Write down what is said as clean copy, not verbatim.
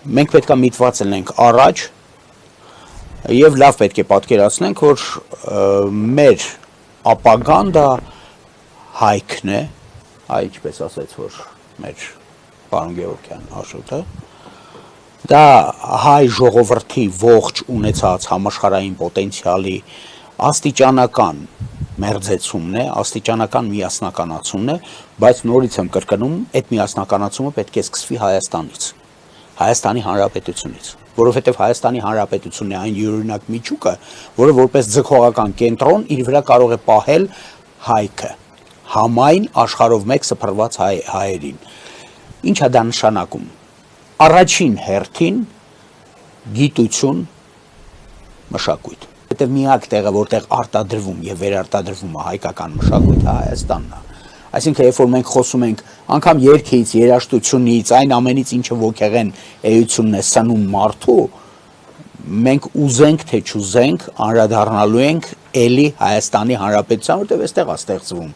մենք պետք է միտված լինենք առաջ եւ լավ պետք է պատկերացնենք, որ մեր ապագան դա հայքն է, ինչպես ասեց, որ մեր պարոն Գևորգյան Աշոտը, դա հայ ժողովրդի ողջ ունեցած համաշխարհային պոտենցիալի աստիճանական մերձեցումն է, աստիճանական միասնականացումն է, բայց նորից եմ կրկնում, այդ միասնականացումը պետք է սկսվի Հայաստանից, Հայաստանի Հանրապետությունից, որովհետև Հայաստանի Հանրապետությունն է այն յուրօրինակ միջուկը, որը որպես ձգողական կենտրոն իր վրա կարող է պահել հայքը, համայն աշխարհով մեկ սփռված հայերին։ Ինչ է դա նշանակում։ Առաջին հերթին գիտություն, մշակույթ։ Որտեղ միակ տեղը, որտեղ արտադրվում եւ վերարտադրվում է հայկական մշակույթը, Հայաստանն է։ Այսինքն, երբ որ մենք խոսում ենք անգամ երգից, երաժշտությունից, այն ամենից, ինչը ոգեղեն էությունն է սնում մարդու, մենք ուզենք թե չուզենք անդրադառնալու ենք էլի Հայաստանի Հանրապետության, որտեղ այստեղ է ստեղծվում